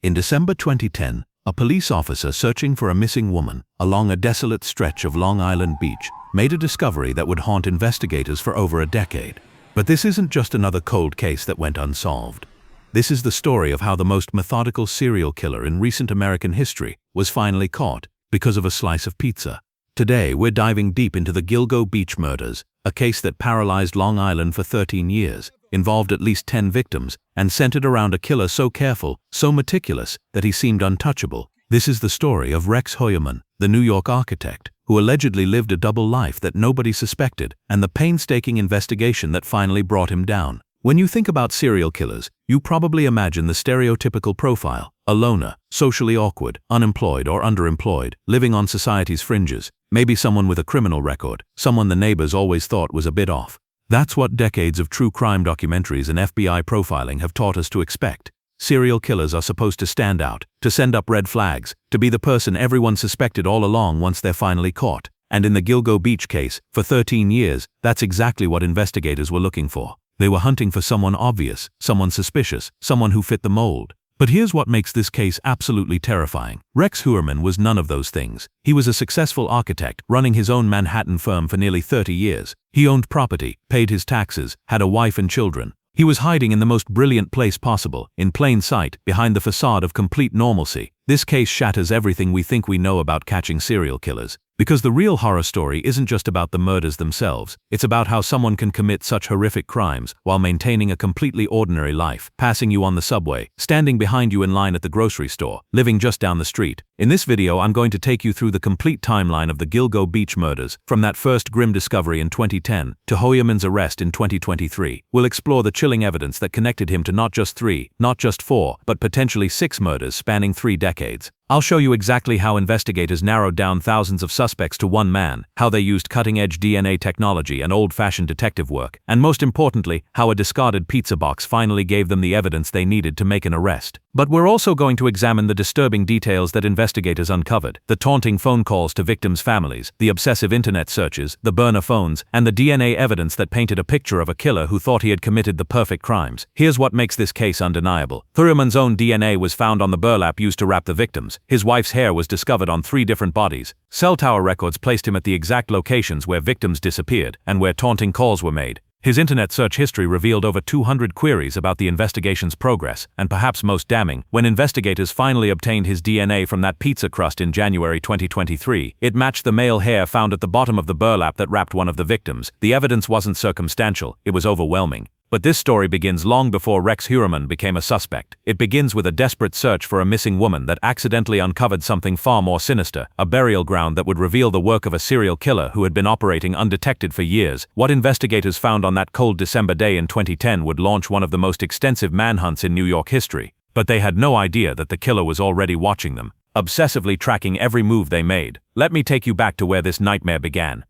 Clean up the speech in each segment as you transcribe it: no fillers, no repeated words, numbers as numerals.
In December 2010, a police officer searching for a missing woman along a desolate stretch of Long Island Beach made a discovery that would haunt investigators for over a decade. But this isn't just another cold case that went unsolved. This is the story of how the most methodical serial killer in recent American history was finally caught because of a slice of pizza. Today, we're diving deep into the Gilgo Beach murders, a case that paralyzed Long Island for 13 years, involved at least 10 victims, and centered around a killer so careful, so meticulous, that he seemed untouchable. This is the story of Rex Heuermann, the New York architect, who allegedly lived a double life that nobody suspected, and the painstaking investigation that finally brought him down. When you think about serial killers, you probably imagine the stereotypical profile: a loner, socially awkward, unemployed or underemployed, living on society's fringes, maybe someone with a criminal record, someone the neighbors always thought was a bit off. That's what decades of true crime documentaries and FBI profiling have taught us to expect. Serial killers are supposed to stand out, to send up red flags, to be the person everyone suspected all along once they're finally caught. And in the Gilgo Beach case, for 13 years, that's exactly what investigators were looking for. They were hunting for someone obvious, someone suspicious, someone who fit the mold. But here's what makes this case absolutely terrifying. Rex Heuermann was none of those things. He was a successful architect, running his own Manhattan firm for nearly 30 years. He owned property, paid his taxes, had a wife and children. He was hiding in the most brilliant place possible, in plain sight, behind the facade of complete normalcy. This case shatters everything we think we know about catching serial killers. Because the real horror story isn't just about the murders themselves, it's about how someone can commit such horrific crimes while maintaining a completely ordinary life, passing you on the subway, standing behind you in line at the grocery store, living just down the street. In this video, I'm going to take you through the complete timeline of the Gilgo Beach murders, from that first grim discovery in 2010 to Heuermann's arrest in 2023. We'll explore the chilling evidence that connected him to not just 3, not just 4, but potentially 6 murders spanning 3 decades. I'll show you exactly how investigators narrowed down thousands of suspects to one man, how they used cutting-edge DNA technology and old-fashioned detective work, and most importantly, how a discarded pizza box finally gave them the evidence they needed to make an arrest. But we're also going to examine the disturbing details that investigators uncovered: the taunting phone calls to victims' families, the obsessive internet searches, the burner phones, and the DNA evidence that painted a picture of a killer who thought he had committed the perfect crimes. Here's what makes this case undeniable. Heuermann's own DNA was found on the burlap used to wrap the victims. His wife's hair was discovered on 3 different bodies. Cell tower records placed him at the exact locations where victims disappeared and where taunting calls were made. His internet search history revealed over 200 queries about the investigation's progress, and perhaps most damning, when investigators finally obtained his DNA from that pizza crust in January 2023, it matched the male hair found at the bottom of the burlap that wrapped one of the victims. The evidence wasn't circumstantial, it was overwhelming. But this story begins long before Rex Heuermann became a suspect. It begins with a desperate search for a missing woman that accidentally uncovered something far more sinister, a burial ground that would reveal the work of a serial killer who had been operating undetected for years. What investigators found on that cold December day in 2010 would launch one of the most extensive manhunts in New York history. But they had no idea that the killer was already watching them, obsessively tracking every move they made. Let me take you back to where this nightmare began.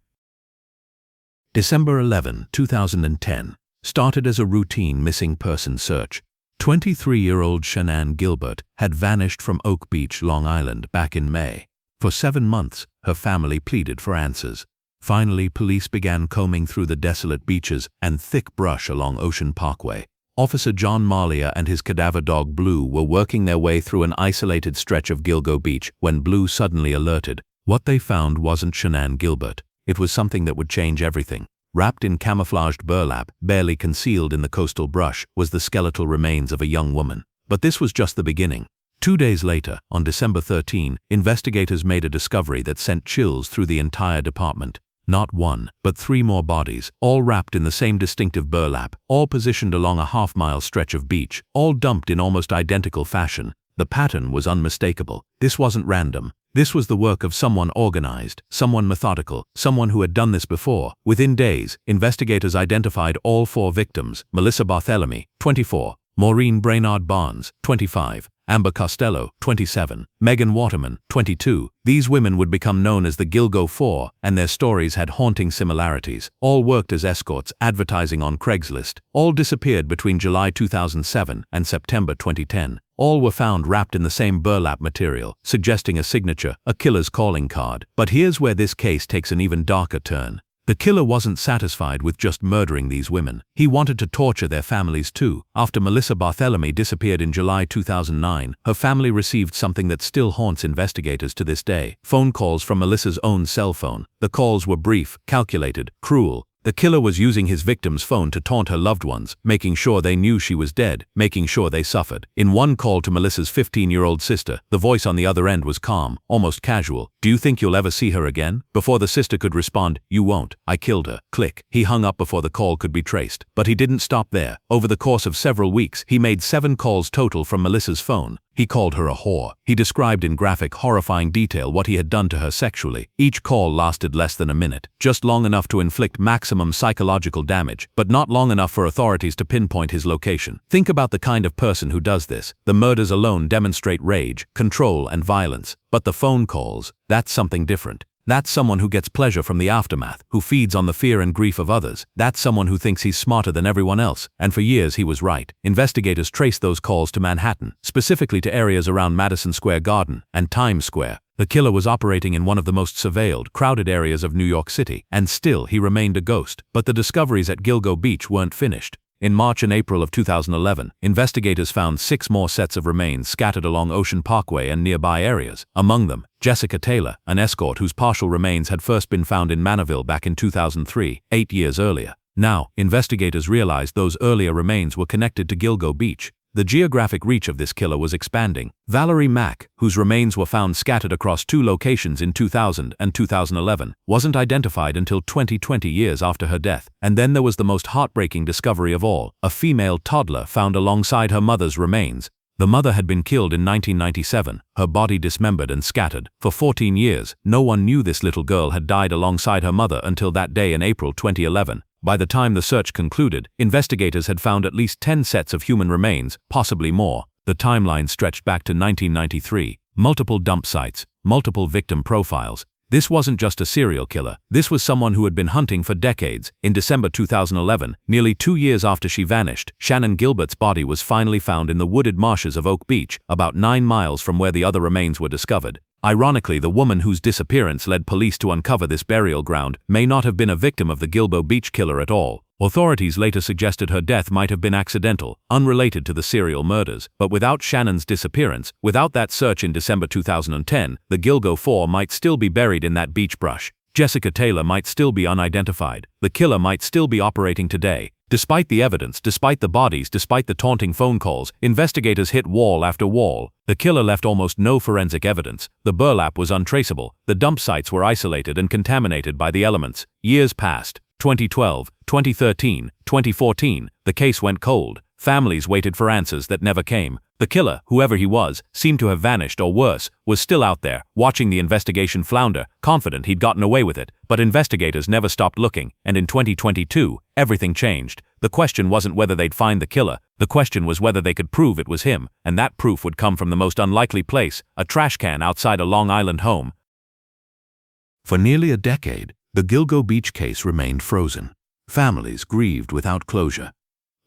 December 11, 2010. Started as a routine missing person search. 23-year-old Shanann Gilbert had vanished from Oak Beach, Long Island back in May. For 7 months, her family pleaded for answers. Finally, police began combing through the desolate beaches and thick brush along Ocean Parkway. Officer John Malia and his cadaver dog Blue were working their way through an isolated stretch of Gilgo Beach when Blue suddenly alerted. What they found wasn't Shanann Gilbert. It was something that would change everything. Wrapped in camouflaged burlap, barely concealed in the coastal brush, was the skeletal remains of a young woman. But this was just the beginning. 2 days later, on December 13, investigators made a discovery that sent chills through the entire department. Not 1, but 3 more bodies, all wrapped in the same distinctive burlap, all positioned along a half-mile stretch of beach, all dumped in almost identical fashion. The pattern was unmistakable. This wasn't random. This was the work of someone organized, someone methodical, someone who had done this before. Within days, investigators identified all 4 victims: Melissa Barthelemy, 24, Maureen Brainard Barnes, 25, Amber Costello, 27, Megan Waterman, 22. These women would become known as the Gilgo Four, and their stories had haunting similarities. All worked as escorts, advertising on Craigslist. All disappeared between July 2007 and September 2010. All were found wrapped in the same burlap material, suggesting a signature, a killer's calling card. But here's where this case takes an even darker turn. The killer wasn't satisfied with just murdering these women. He wanted to torture their families too. After Melissa Barthelemy disappeared in July 2009, her family received something that still haunts investigators to this day: phone calls from Melissa's own cell phone. The calls were brief, calculated, cruel. The killer was using his victim's phone to taunt her loved ones, making sure they knew she was dead, making sure they suffered. In one call to Melissa's 15-year-old sister, the voice on the other end was calm, almost casual. "Do you think you'll ever see her again?" Before the sister could respond, "You won't. I killed her." Click. He hung up before the call could be traced. But he didn't stop there. Over the course of several weeks, he made 7 calls total from Melissa's phone. He called her a whore. He described in graphic, horrifying detail what he had done to her sexually. Each call lasted less than a minute, just long enough to inflict maximum psychological damage, but not long enough for authorities to pinpoint his location. Think about the kind of person who does this. The murders alone demonstrate rage, control, and violence. But the phone calls, that's something different. That's someone who gets pleasure from the aftermath, who feeds on the fear and grief of others. That's someone who thinks he's smarter than everyone else. And for years he was right. Investigators traced those calls to Manhattan, specifically to areas around Madison Square Garden and Times Square. The killer was operating in one of the most surveilled, crowded areas of New York City, and still he remained a ghost. But the discoveries at Gilgo Beach weren't finished. In March and April of 2011, investigators found 6 more sets of remains scattered along Ocean Parkway and nearby areas. Among them, Jessica Taylor, an escort whose partial remains had first been found in Manorville back in 2003, 8 years earlier. Now, investigators realized those earlier remains were connected to Gilgo Beach. The geographic reach of this killer was expanding. Valerie Mack, whose remains were found scattered across 2 locations in 2000 and 2011, wasn't identified until 20 years after her death. And then there was the most heartbreaking discovery of all: a female toddler found alongside her mother's remains. The mother had been killed in 1997, her body dismembered and scattered. For 14 years, no one knew this little girl had died alongside her mother until that day in April 2011. By the time the search concluded, investigators had found at least 10 sets of human remains, possibly more. The timeline stretched back to 1993. Multiple dump sites, multiple victim profiles. This wasn't just a serial killer. This was someone who had been hunting for decades. In December 2011, nearly 2 years after she vanished, Shannon Gilbert's body was finally found in the wooded marshes of Oak Beach, about 9 miles from where the other remains were discovered. Ironically, the woman whose disappearance led police to uncover this burial ground may not have been a victim of the Gilgo Beach killer at all. Authorities later suggested her death might have been accidental, unrelated to the serial murders. But without Shannon's disappearance, without that search in December 2010, the Gilgo Four might still be buried in that beach brush. Jessica Taylor might still be unidentified. The killer might still be operating today. Despite the evidence, despite the bodies, despite the taunting phone calls, investigators hit wall after wall. The killer left almost no forensic evidence. The burlap was untraceable. The dump sites were isolated and contaminated by the elements. Years passed. 2012, 2013, 2014, the case went cold. Families waited for answers that never came. The killer, whoever he was, seemed to have vanished, or worse, was still out there, watching the investigation flounder, confident he'd gotten away with it. But investigators never stopped looking, and in 2022, everything changed. The question wasn't whether they'd find the killer. The question was whether they could prove it was him, and that proof would come from the most unlikely place, a trash can outside a Long Island home. For nearly a decade, the Gilgo Beach case remained frozen. Families grieved without closure.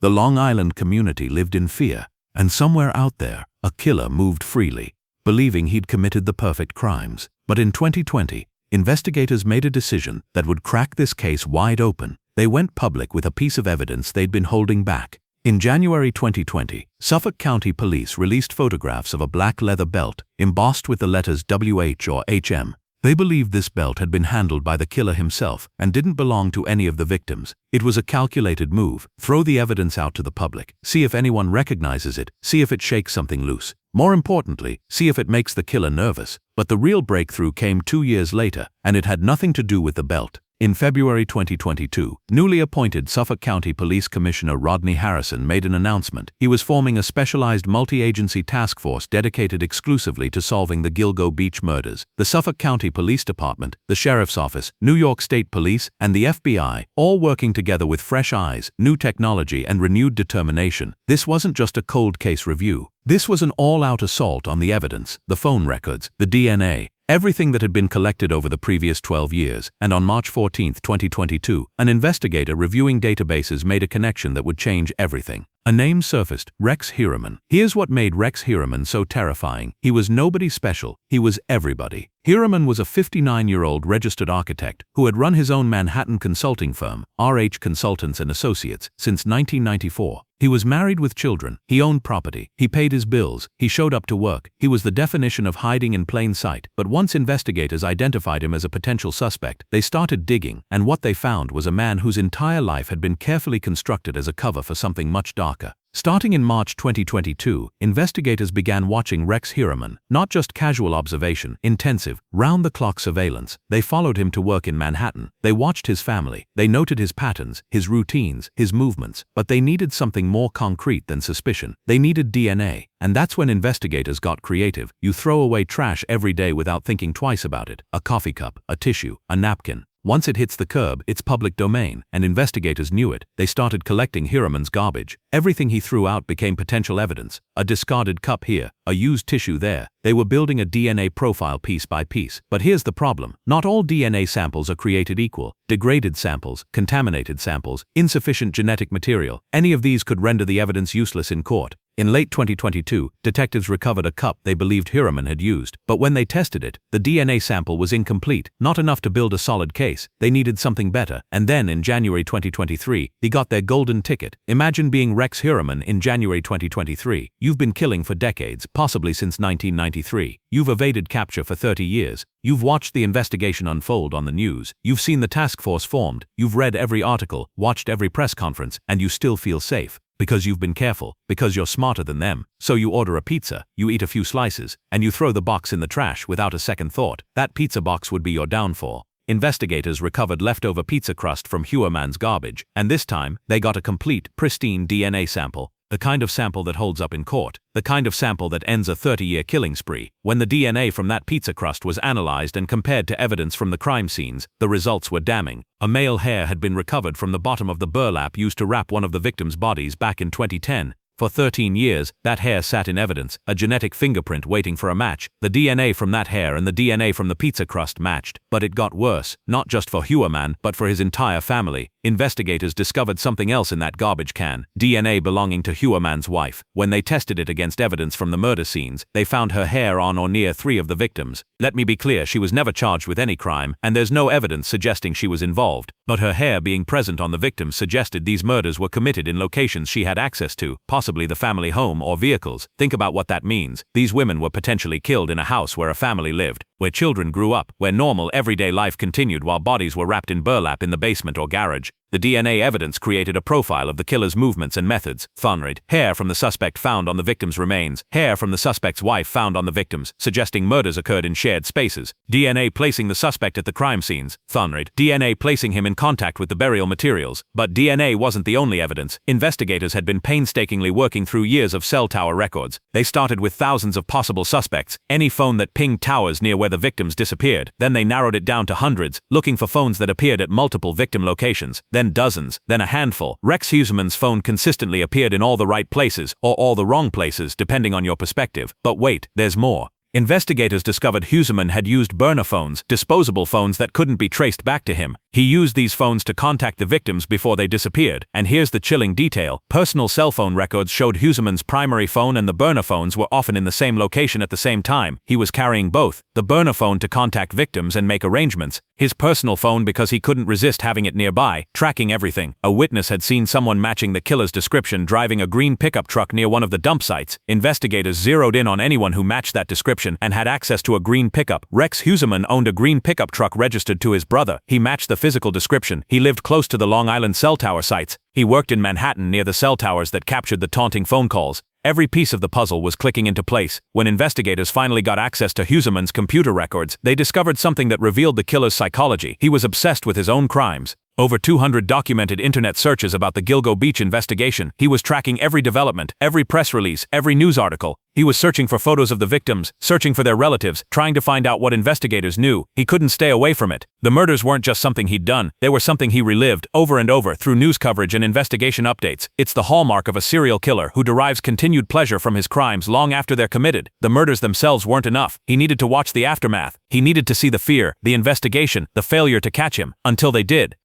The Long Island community lived in fear, and somewhere out there, a killer moved freely, believing he'd committed the perfect crimes. But in 2020, investigators made a decision that would crack this case wide open. They went public with a piece of evidence they'd been holding back. In January 2020, Suffolk County Police released photographs of a black leather belt embossed with the letters WH or HM. They believed this belt had been handled by the killer himself and didn't belong to any of the victims. It was a calculated move: throw the evidence out to the public, see if anyone recognizes it, see if it shakes something loose. More importantly, see if it makes the killer nervous. But the real breakthrough came 2 years later, and it had nothing to do with the belt. In February 2022, newly appointed Suffolk County Police Commissioner Rodney Harrison made an announcement. He was forming a specialized multi-agency task force dedicated exclusively to solving the Gilgo Beach murders. The Suffolk County Police Department, the Sheriff's Office, New York State Police, and the FBI, all working together with fresh eyes, new technology, and renewed determination. This wasn't just a cold case review. This was an all-out assault on the evidence, the phone records, the DNA, everything that had been collected over the previous 12 years. And on March 14, 2022, an investigator reviewing databases made a connection that would change everything. A name surfaced: Rex Heuermann. Here's what made Rex Heuermann so terrifying. He was nobody special. He was everybody. Heuermann was a 59-year-old registered architect who had run his own Manhattan consulting firm, RH Consultants and Associates, since 1994. He was married with children, he owned property, he paid his bills, he showed up to work, he was the definition of hiding in plain sight. But once investigators identified him as a potential suspect, they started digging, and what they found was a man whose entire life had been carefully constructed as a cover for something much darker. Starting in March 2022, investigators began watching Rex Heuermann, not just casual observation, intensive, round-the-clock surveillance. They followed him to work in Manhattan. They watched his family. They noted his patterns, his routines, his movements. But they needed something more concrete than suspicion. They needed DNA. And that's when investigators got creative. You throw away trash every day without thinking twice about it. A coffee cup, a tissue, a napkin. Once it hits the curb, it's public domain, and investigators knew it. They started collecting Heuermann's garbage. Everything he threw out became potential evidence. A discarded cup here, a used tissue there. They were building a DNA profile piece by piece. But here's the problem. Not all DNA samples are created equal. Degraded samples, contaminated samples, insufficient genetic material. Any of these could render the evidence useless in court. In late 2022, detectives recovered a cup they believed Heuermann had used, but when they tested it, the DNA sample was incomplete, not enough to build a solid case. They needed something better. And then in January 2023, he got their golden ticket. Imagine being Rex Heuermann in January 2023. You've been killing for decades, possibly since 1993. You've evaded capture for 30 years. You've watched the investigation unfold on the news. You've seen the task force formed. You've read every article, watched every press conference, and you still feel safe. Because you've been careful, because you're smarter than them. So you order a pizza, you eat a few slices, and you throw the box in the trash without a second thought. That pizza box would be your downfall. Investigators recovered leftover pizza crust from Heuermann's garbage, and this time, they got a complete, pristine DNA sample. The kind of sample that holds up in court. The kind of sample that ends a 30-year killing spree. When the DNA from that pizza crust was analyzed and compared to evidence from the crime scenes, the results were damning. A male hair had been recovered from the bottom of the burlap used to wrap one of the victims' bodies back in 2010. For 13 years, that hair sat in evidence, a genetic fingerprint waiting for a match. The DNA from that hair and the DNA from the pizza crust matched. But it got worse, not just for Heuermann, but for his entire family. Investigators discovered something else in that garbage can, DNA belonging to Heuermann's wife. When they tested it against evidence from the murder scenes, they found her hair on or near 3 of the victims. Let me be clear, she was never charged with any crime, and there's no evidence suggesting she was involved. But her hair being present on the victims suggested these murders were committed in locations she had access to, possibly the family home or vehicles. Think about what that means. These women were potentially killed in a house where a family lived, where children grew up, where normal everyday life continued while bodies were wrapped in burlap in the basement or garage. The DNA evidence created a profile of the killer's movements and methods. Thunrid. Hair from the suspect found on the victim's remains. Hair from the suspect's wife found on the victims, suggesting murders occurred in shared spaces. DNA placing the suspect at the crime scenes. Thunrid. DNA placing him in contact with the burial materials. But DNA wasn't the only evidence. Investigators had been painstakingly working through years of cell tower records. They started with thousands of possible suspects, any phone that pinged towers near where the victims disappeared. Then they narrowed it down to hundreds, looking for phones that appeared at multiple victim locations. Then dozens, then a handful. Rex Heuermann's phone consistently appeared in all the right places, or all the wrong places, depending on your perspective. But wait, there's more. Investigators discovered Heuermann had used burner phones, disposable phones that couldn't be traced back to him. He used these phones to contact the victims before they disappeared. And here's the chilling detail. Personal cell phone records showed Heuermann's primary phone and the burner phones were often in the same location at the same time. He was carrying both. The burner phone to contact victims and make arrangements. His personal phone because he couldn't resist having it nearby, tracking everything. A witness had seen someone matching the killer's description driving a green pickup truck near one of the dump sites. Investigators zeroed in on anyone who matched that description and had access to a green pickup. Rex Heuermann owned a green pickup truck registered to his brother. He matched the physical description. He lived close to the Long Island cell tower sites. He worked in Manhattan near the cell towers that captured the taunting phone calls. Every piece of the puzzle was clicking into place. When investigators finally got access to Heuermann's computer records, they discovered something that revealed the killer's psychology. He was obsessed with his own crimes. Over 200 documented internet searches about the Gilgo Beach investigation. He was tracking every development, every press release, every news article. He was searching for photos of the victims, searching for their relatives, trying to find out what investigators knew. He couldn't stay away from it. The murders weren't just something he'd done, they were something he relived over and over through news coverage and investigation updates. It's the hallmark of a serial killer who derives continued pleasure from his crimes long after they're committed. The murders themselves weren't enough. He needed to watch the aftermath. He needed to see the fear, the investigation, the failure to catch him, until they did.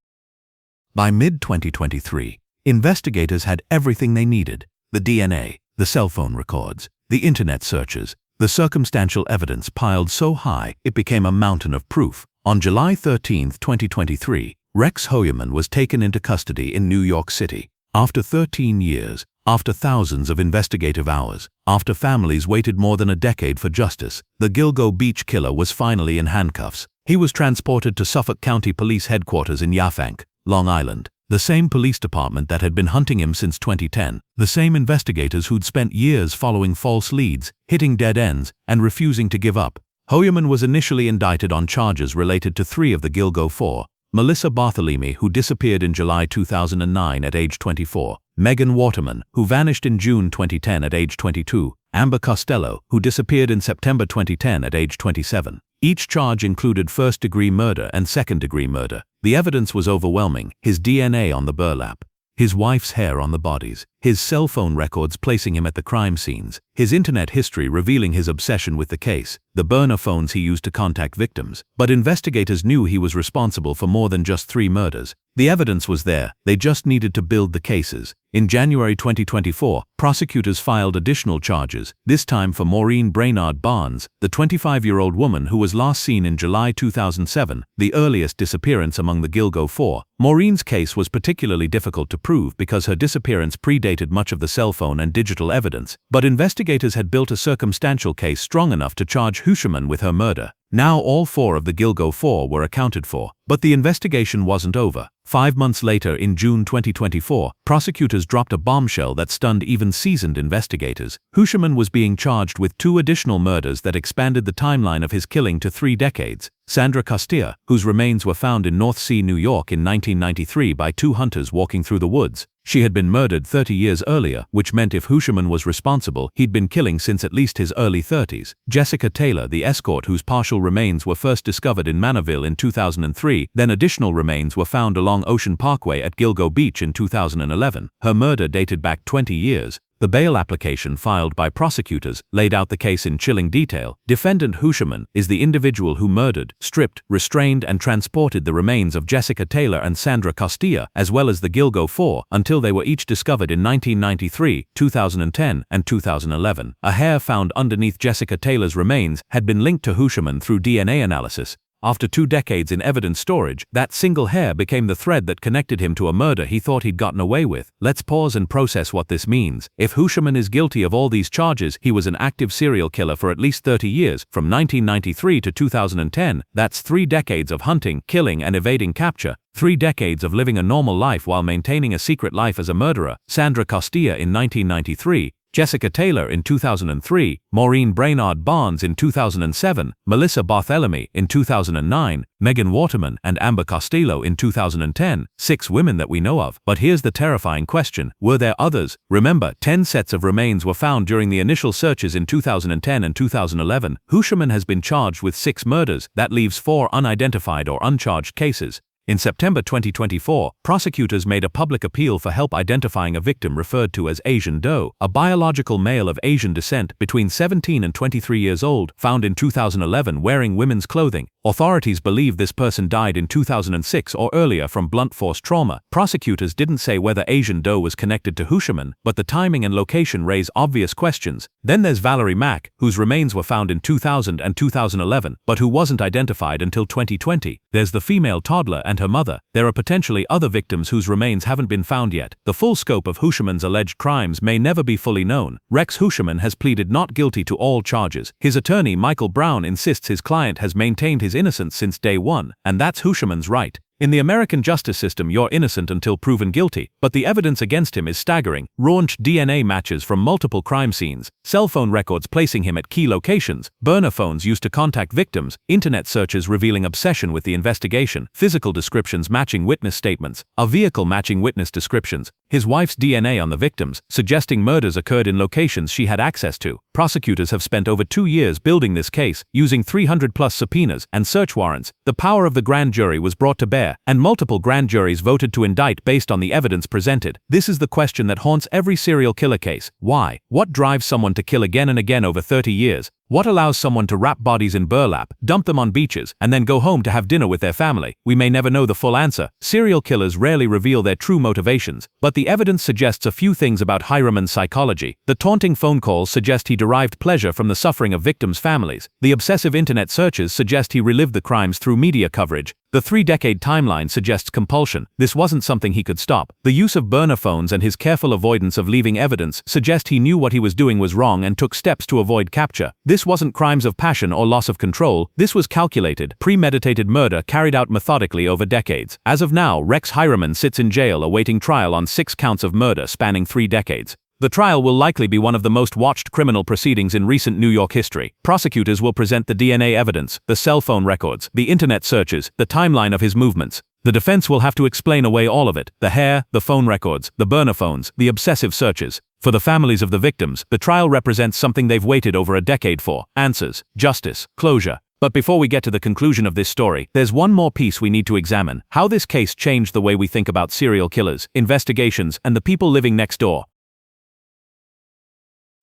By mid-2023, investigators had everything they needed: the DNA, the cell phone records, the internet searches, The circumstantial evidence piled so high it became a mountain of proof. On July 13, 2023, Rex Heuermann was taken into custody in New York City. After 13 years, after thousands of investigative hours, after families waited more than a decade for justice, the Gilgo Beach killer was finally in handcuffs. He was transported to Suffolk County Police Headquarters in Yafank, Long Island, the same police department that had been hunting him since 2010, the same investigators who'd spent years following false leads, hitting dead ends, and refusing to give up. Heuermann was initially indicted on charges related to 3 of the Gilgo Four: Melissa Barthelemy, who disappeared in July 2009 at age 24, Megan Waterman, who vanished in June 2010 at age 22, Amber Costello, who disappeared in September 2010 at age 27. Each charge included first-degree murder and second-degree murder. The evidence was overwhelming: his DNA on the burlap, his wife's hair on the bodies, his cell phone records placing him at the crime scenes, his internet history revealing his obsession with the case, the burner phones he used to contact victims. But investigators knew he was responsible for more than just 3 murders. The evidence was there, they just needed to build the cases. In January 2024, prosecutors filed additional charges, this time for Maureen Brainard Barnes, the 25-year-old woman who was last seen in July 2007, the earliest disappearance among the Gilgo Four. Maureen's case was particularly difficult to prove because her disappearance predated much of the cell phone and digital evidence, but investigators had built a circumstantial case strong enough to charge Heuermann with her murder. Now all 4 of the Gilgo Four were accounted for. But the investigation wasn't over. 5 months later, in June 2024, prosecutors dropped a bombshell that stunned even seasoned investigators. Heuermann was being charged with 2 additional murders that expanded the timeline of his killing to 3 decades. Sandra Castilla, whose remains were found in North Sea, New York in 1993 by 2 hunters walking through the woods. She had been murdered 30 years earlier, which meant if Heuermann was responsible, he'd been killing since at least his early 30s. Jessica Taylor, the escort whose partial remains were first discovered in Manorville in 2003, then additional remains were found along Ocean Parkway at Gilgo Beach in 2011. Her murder dated back 20 years. The bail application filed by prosecutors laid out the case in chilling detail. Defendant Heuermann is the individual who murdered, stripped, restrained and transported the remains of Jessica Taylor and Sandra Castilla, as well as the Gilgo Four, until they were each discovered in 1993, 2010 and 2011. A hair found underneath Jessica Taylor's remains had been linked to Heuermann through DNA analysis. After 2 decades in evidence storage, that single hair became the thread that connected him to a murder he thought he'd gotten away with. Let's pause and process what this means. If Heuermann is guilty of all these charges, he was an active serial killer for at least 30 years, from 1993 to 2010. That's 3 decades of hunting, killing and evading capture. 3 decades of living a normal life while maintaining a secret life as a murderer. Sandra Castilla in 1993, Jessica Taylor in 2003, Maureen Brainard Barnes in 2007, Melissa Barthelemy in 2009, Megan Waterman and Amber Costello in 2010, 6 women that we know of. But here's the terrifying question: were there others? Remember, 10 sets of remains were found during the initial searches in 2010 and 2011. Heuermann has been charged with 6 murders. That leaves 4 unidentified or uncharged cases. In September 2024, prosecutors made a public appeal for help identifying a victim referred to as Asian Doe, a biological male of Asian descent between 17 and 23 years old, found in 2011 wearing women's clothing. Authorities believe this person died in 2006 or earlier from blunt force trauma. Prosecutors didn't say whether Asian Doe was connected to Heuermann, but the timing and location raise obvious questions. Then there's Valerie Mack, whose remains were found in 2000 and 2011, but who wasn't identified until 2020. There's the female toddler and her mother. There are potentially other victims whose remains haven't been found yet. The full scope of Heuermann's alleged crimes may never be fully known. Rex Heuermann has pleaded not guilty to all charges. His attorney, Michael Brown, insists his client has maintained his innocence since day one, and that's Heuermann's right. In the American justice system, you're innocent until proven guilty, but the evidence against him is staggering. Raunch DNA matches from multiple crime scenes, cell phone records placing him at key locations, burner phones used to contact victims, internet searches revealing obsession with the investigation, physical descriptions matching witness statements, a vehicle matching witness descriptions, his wife's DNA on the victims, suggesting murders occurred in locations she had access to. Prosecutors have spent over 2 years building this case, using 300+ subpoenas and search warrants. The power of the grand jury was brought to bear, and multiple grand juries voted to indict based on the evidence presented. This is the question that haunts every serial killer case. Why? What drives someone to kill again and again over 30 years? What allows someone to wrap bodies in burlap, dump them on beaches, and then go home to have dinner with their family? We may never know the full answer. Serial killers rarely reveal their true motivations, but the evidence suggests a few things about Heuermann's psychology. The taunting phone calls suggest he derived pleasure from the suffering of victims' families. The obsessive internet searches suggest he relived the crimes through media coverage. The 3-decade timeline suggests compulsion. This wasn't something he could stop. The use of burner phones and his careful avoidance of leaving evidence suggest he knew what he was doing was wrong and took steps to avoid capture. This wasn't crimes of passion or loss of control. This was calculated, premeditated murder carried out methodically over decades. As of now, Rex Heuermann sits in jail awaiting trial on 6 counts of murder spanning 3 decades. The trial will likely be one of the most watched criminal proceedings in recent New York history. Prosecutors will present the DNA evidence, the cell phone records, the internet searches, the timeline of his movements. The defense will have to explain away all of it: the hair, the phone records, the burner phones, the obsessive searches. For the families of the victims, the trial represents something they've waited over a decade for: answers, justice, closure. But before we get to the conclusion of this story, there's one more piece we need to examine: how this case changed the way we think about serial killers, investigations, and the people living next door.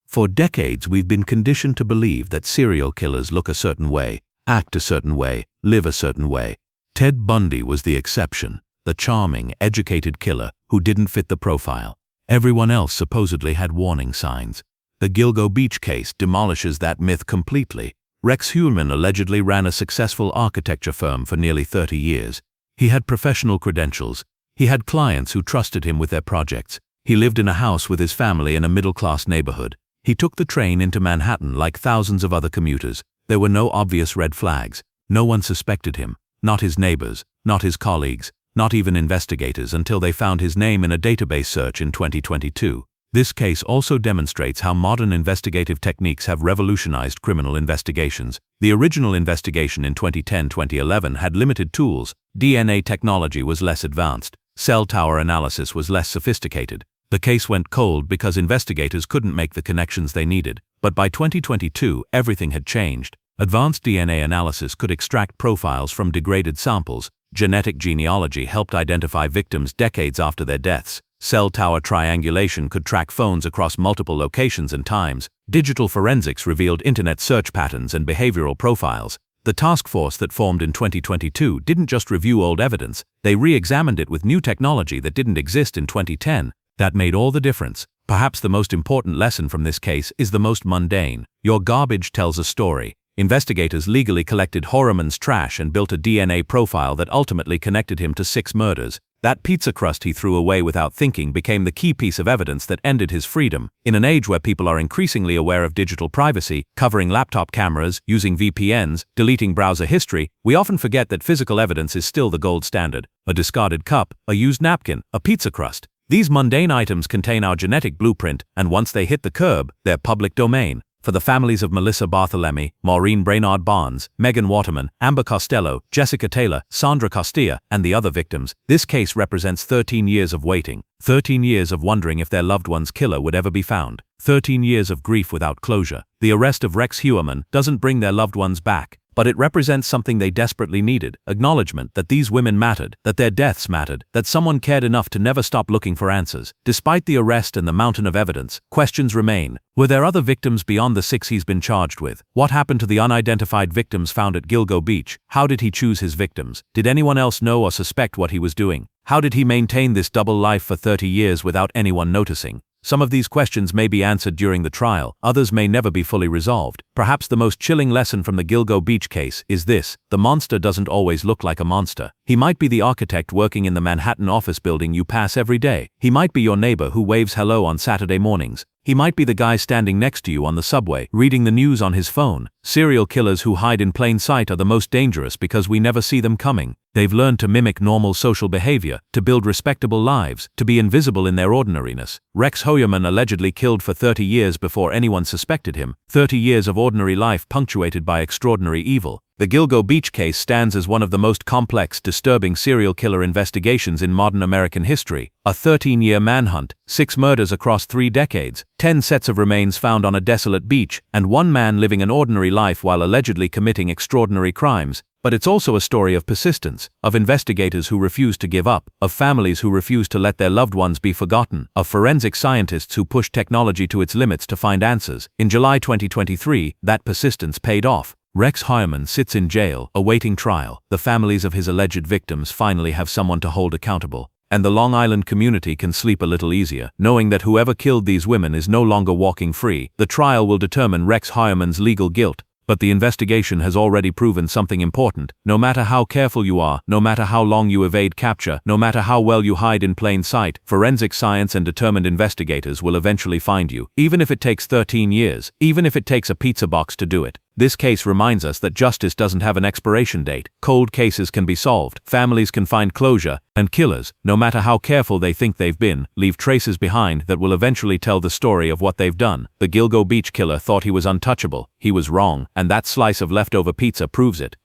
For decades, we've been conditioned to believe that serial killers look a certain way, act a certain way, live a certain way. Ted Bundy was the exception, the charming, educated killer who didn't fit the profile. Everyone else supposedly had warning signs. The Gilgo Beach case demolishes that myth completely. Rex Heuermann allegedly ran a successful architecture firm for nearly 30 years. He had professional credentials. He had clients who trusted him with their projects. He lived in a house with his family in a middle-class neighborhood. He took the train into Manhattan like thousands of other commuters. There were no obvious red flags. No one suspected him. Not his neighbors, not his colleagues, not even investigators, until they found his name in a database search in 2022. This case also demonstrates how modern investigative techniques have revolutionized criminal investigations. The original investigation in 2010-2011 had limited tools. DNA technology was less advanced. Cell tower analysis was less sophisticated. The case went cold because investigators couldn't make the connections they needed. But by 2022, everything had changed. Advanced DNA analysis could extract profiles from degraded samples. Genetic genealogy helped identify victims decades after their deaths. Cell tower triangulation could track phones across multiple locations and times. Digital forensics revealed internet search patterns and behavioral profiles. The task force that formed in 2022 didn't just review old evidence, they re-examined it with new technology that didn't exist in 2010. That made all the difference. Perhaps the most important lesson from this case is the most mundane. Your garbage tells a story. Investigators legally collected Heuermann's trash and built a DNA profile that ultimately connected him to 6 murders. That pizza crust he threw away without thinking became the key piece of evidence that ended his freedom. In an age where people are increasingly aware of digital privacy, covering laptop cameras, using VPNs, deleting browser history, we often forget that physical evidence is still the gold standard. A discarded cup, a used napkin, a pizza crust. These mundane items contain our genetic blueprint, and once they hit the curb, they're public domain. For the families of Melissa Barthelemy, Maureen Brainard Barnes, Megan Waterman, Amber Costello, Jessica Taylor, Sandra Costilla, and the other victims, this case represents 13 years of waiting. 13 years of wondering if their loved one's killer would ever be found. 13 years of grief without closure. The arrest of Rex Heuermann doesn't bring their loved ones back, but it represents something they desperately needed: acknowledgement that these women mattered, that their deaths mattered, that someone cared enough to never stop looking for answers. Despite the arrest and the mountain of evidence, questions remain. Were there other victims beyond the 6 he's been charged with? What happened to the unidentified victims found at Gilgo Beach? How did he choose his victims? Did anyone else know or suspect what he was doing? How did he maintain this double life for 30 years without anyone noticing? Some of these questions may be answered during the trial, others may never be fully resolved. Perhaps the most chilling lesson from the Gilgo Beach case is this: the monster doesn't always look like a monster. He might be the architect working in the Manhattan office building you pass every day. He might be your neighbor who waves hello on Saturday mornings. He might be the guy standing next to you on the subway, reading the news on his phone. Serial killers who hide in plain sight are the most dangerous because we never see them coming. They've learned to mimic normal social behavior, to build respectable lives, to be invisible in their ordinariness. Rex Heuermann allegedly killed for 30 years before anyone suspected him. 30 years of ordinary life punctuated by extraordinary evil. The Gilgo Beach case stands as one of the most complex, disturbing serial killer investigations in modern American history. A 13-year manhunt, 6 murders across 3 decades, 10 sets of remains found on a desolate beach, and one man living an ordinary life while allegedly committing extraordinary crimes. But it's also a story of persistence, of investigators who refuse to give up, of families who refuse to let their loved ones be forgotten, of forensic scientists who push technology to its limits to find answers. In July 2023, that persistence paid off. Rex Heuermann sits in jail, awaiting trial. The families of his alleged victims finally have someone to hold accountable. And the Long Island community can sleep a little easier, knowing that whoever killed these women is no longer walking free. The trial will determine Rex Heuermann's legal guilt. But the investigation has already proven something important. No matter how careful you are, no matter how long you evade capture, no matter how well you hide in plain sight, forensic science and determined investigators will eventually find you, even if it takes 13 years, even if it takes a pizza box to do it. This case reminds us that justice doesn't have an expiration date. Cold cases can be solved, families can find closure, and killers, no matter how careful they think they've been, leave traces behind that will eventually tell the story of what they've done. The Gilgo Beach killer thought he was untouchable. He was wrong, and that slice of leftover pizza proves it.